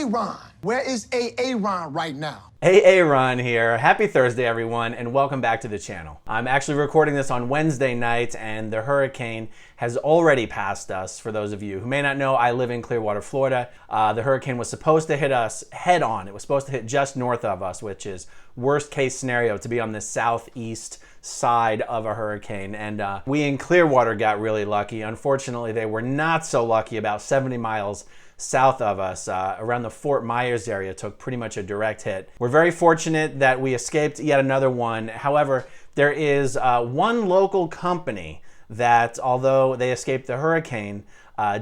Ron? Where is Ron right now? Ron here. Happy Thursday, everyone, and welcome back to the channel. I'm actually recording this on Wednesday night, and the hurricane has already passed us. For those of you who may not know, I live in Clearwater, Florida. The hurricane was supposed to hit us head on. It was supposed to hit just north of us, which is worst case scenario, to be on the southeast side of a hurricane. And we in Clearwater got really lucky. Unfortunately, they were not so lucky. About 70 miles south of us, around the Fort Myers area, took pretty much a direct hit. We're very fortunate that we escaped yet another one. However, there is one local company that, although they escaped the hurricane,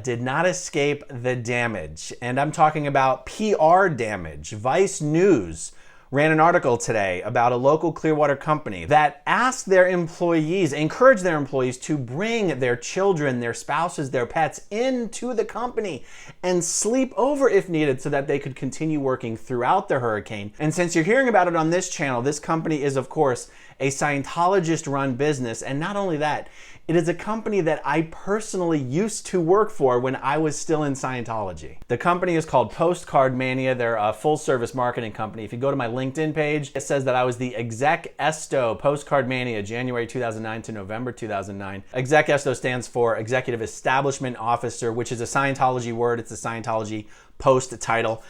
did not escape the damage. And I'm talking about PR damage. Vice News ran an article today about a local Clearwater company that asked their employees, encouraged their employees to bring their children, their spouses, their pets into the company and sleep over if needed so that they could continue working throughout the hurricane. And since you're hearing about it on this channel, this company is, of course, a Scientologist-run business. And not only that, it is a company that I personally used to work for when I was still in Scientology. The company is called PostcardMania. They're a full-service marketing company. If you go to my LinkedIn page, it says that I was the Exec Esto PostcardMania, January 2009 to November 2009. Exec Esto stands for Executive Establishment Officer, which is a Scientology word. It's a Scientology post title.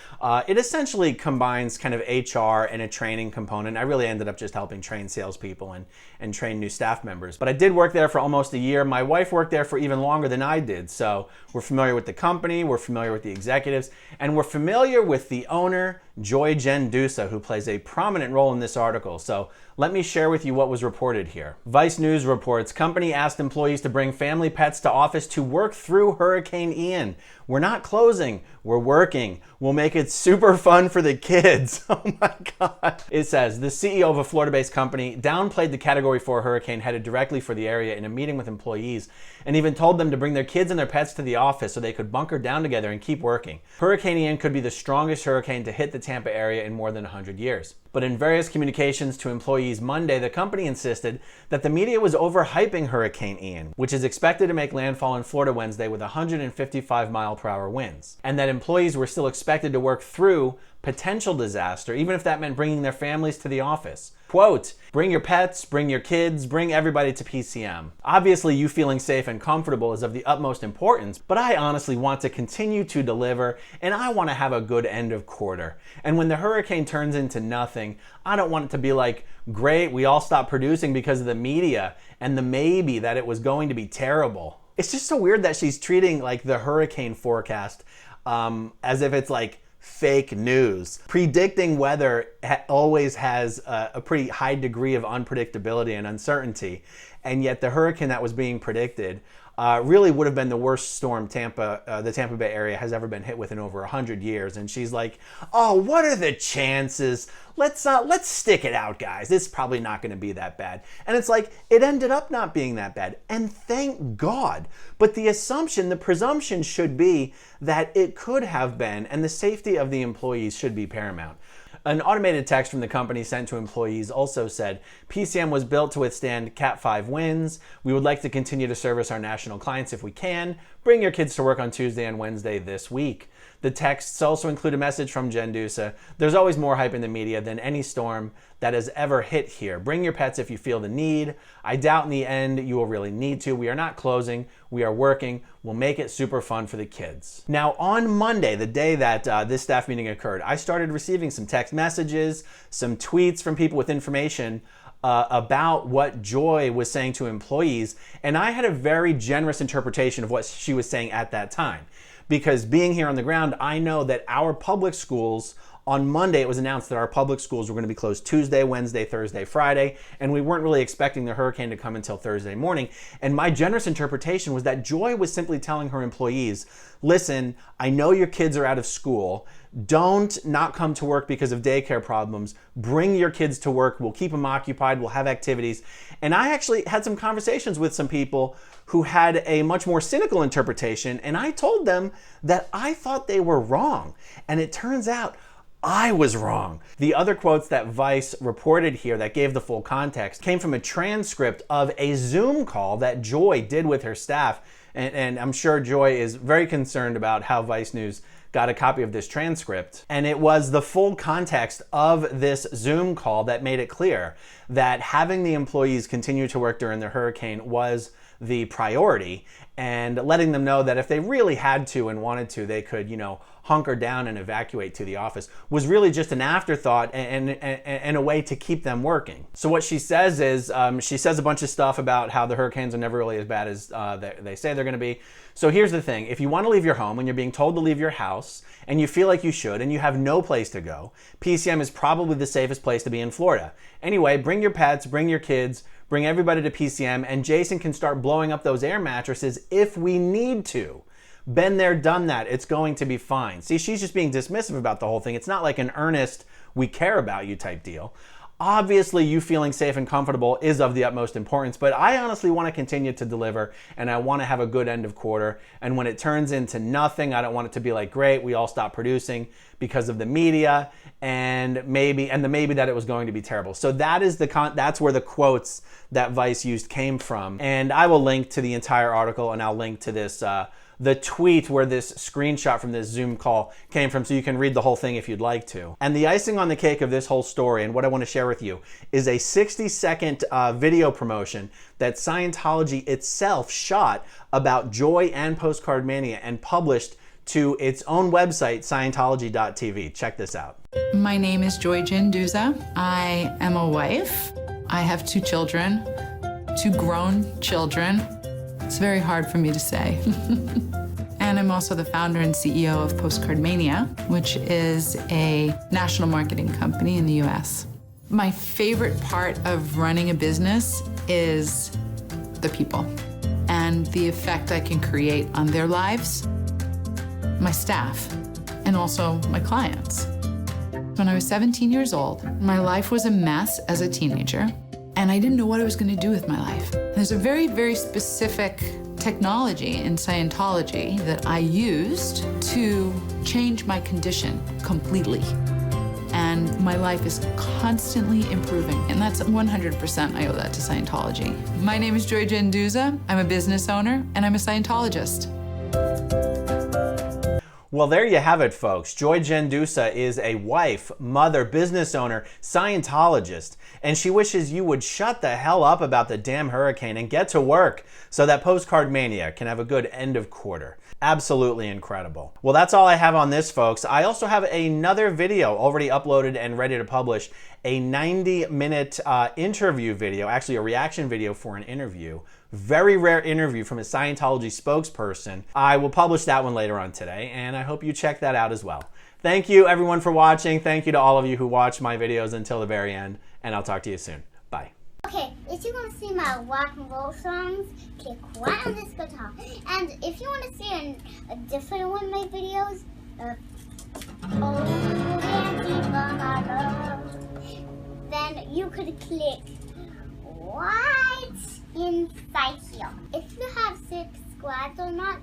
It essentially combines kind of HR and a training component. I really ended up just helping train salespeople and train new staff members. But I did work there for almost a year. My wife worked there for even longer than I did. So we're familiar with the company, we're familiar with the executives, and we're familiar with the owner, Joy Jen Dusa, who plays a prominent role in this article. So let me share with you what was reported here. Vice News reports, company asked employees to bring family pets to office to work through Hurricane Ian. We're not closing, we're working. We'll make it super fun for the kids. Oh my God. It says, the CEO of a Florida-based company downplayed the Category 4 hurricane headed directly for the area in a meeting with employees and even told them to bring their kids and their pets to the office so they could bunker down together and keep working. Hurricane Ian could be the strongest hurricane to hit the Tampa area in more than 100 years. But in various communications to employees Monday, the company insisted that the media was overhyping Hurricane Ian, which is expected to make landfall in Florida Wednesday with 155-mile-per-hour winds, and that employees were still expected to work through potential disaster, even if that meant bringing their families to the office. Quote, bring your pets, bring your kids, bring everybody to PCM. Obviously, you feeling safe and comfortable is of the utmost importance, but I honestly want to continue to deliver, and I want to have a good end of quarter. And when the hurricane turns into nothing, I don't want it to be like, great, we all stopped producing because of the media and the maybe that it was going to be terrible. It's just so weird that she's treating like the hurricane forecast as if it's like fake news. Predicting weather always has a pretty high degree of unpredictability and uncertainty, and yet the hurricane that was being predicted really would have been the worst storm the Tampa Bay area has ever been hit with in over 100 years. And she's like, oh, what are the chances? Let's stick it out, guys. It's probably not going to be that bad. And it's like, it ended up not being that bad. And thank God. But the presumption should be that it could have been, and the safety of the employees should be paramount. An automated text from the company sent to employees also said, PCM was built to withstand Cat 5 winds. We would like to continue to service our national clients if we can. Bring your kids to work on Tuesday and Wednesday this week. The texts also include a message from Jen Dusa. There's always more hype in the media than any storm that has ever hit here. Bring your pets if you feel the need. I doubt in the end you will really need to. We are not closing. We are working. We'll make it super fun for the kids. Now, on Monday, the day that this staff meeting occurred, I started receiving some text messages, some tweets from people with information about what Joy was saying to employees. And I had a very generous interpretation of what she was saying at that time. Because being here on the ground, I know that our public schools, on Monday, it was announced that our public schools were going to be closed Tuesday, Wednesday, Thursday, Friday, and we weren't really expecting the hurricane to come until Thursday morning. And my generous interpretation was that Joy was simply telling her employees, listen, I know your kids are out of school. Don't not come to work because of daycare problems. Bring your kids to work. We'll keep them occupied. We'll have activities. And I actually had some conversations with some people who had a much more cynical interpretation, and I told them that I thought they were wrong. And it turns out I was wrong. The other quotes that Vice reported here that gave the full context came from a transcript of a Zoom call that Joy did with her staff. And I'm sure Joy is very concerned about how Vice News got a copy of this transcript, and it was the full context of this Zoom call that made it clear that having the employees continue to work during the hurricane was the priority, and letting them know that if they really had to and wanted to, they could, hunker down and evacuate to the office, was really just an afterthought and a way to keep them working. So what she says is, she says a bunch of stuff about how the hurricanes are never really as bad as they say they're gonna be. So here's the thing, if you wanna leave your home and you're being told to leave your house and you feel like you should and you have no place to go, PCM is probably the safest place to be in Florida. Anyway, bring your pets, bring your kids, bring everybody to PCM, and Jason can start blowing up those air mattresses if we need to. Been there, done that. It's going to be fine. See, she's just being dismissive about the whole thing. It's not like an earnest, we care about you type deal. Obviously, you feeling safe and comfortable is of the utmost importance, but I honestly want to continue to deliver, and I want to have a good end of quarter. And when it turns into nothing, I don't want it to be like, great, we all stopped producing because of the media, and the maybe that it was going to be terrible. So that is that's where the quotes that Vice used came from. And I will link to the entire article, and I'll link to this the tweet where this screenshot from this Zoom call came from, so you can read the whole thing if you'd like to. And the icing on the cake of this whole story, and what I want to share with you, is a 60-second video promotion that Scientology itself shot about Joy and PostcardMania and published to its own website, Scientology.tv. Check this out. My name is Joy Dusa. I am a wife. I have 2 children, 2 grown children. It's very hard for me to say. And I'm also the founder and CEO of PostcardMania, which is a national marketing company in the US. My favorite part of running a business is the people and the effect I can create on their lives, my staff, and also my clients. When I was 17 years old, my life was a mess as a teenager, and I didn't know what I was going to do with my life. There's a very, very specific technology in Scientology that I used to change my condition completely. And my life is constantly improving. And that's 100% I owe that to Scientology. My name is Joy Dusa. I'm a business owner, and I'm a Scientologist. Well, there you have it, folks. Joy Dusa is a wife, mother, business owner, Scientologist, and she wishes you would shut the hell up about the damn hurricane and get to work so that PostcardMania can have a good end of quarter. Absolutely incredible. Well, that's all I have on this, folks. I also have another video already uploaded and ready to publish, a 90-minute interview video, actually a reaction video for an interview. Very rare interview from a Scientology spokesperson. I will publish that one later on today, and I hope you check that out as well. Thank you, everyone, for watching. Thank you to all of you who watch my videos until the very end, and I'll talk to you soon. Bye. Okay, if you want to see my rock and roll songs, click right on this guitar. And if you want to see a different one of my videos, then you could click right inside here. If you have subscribed or not,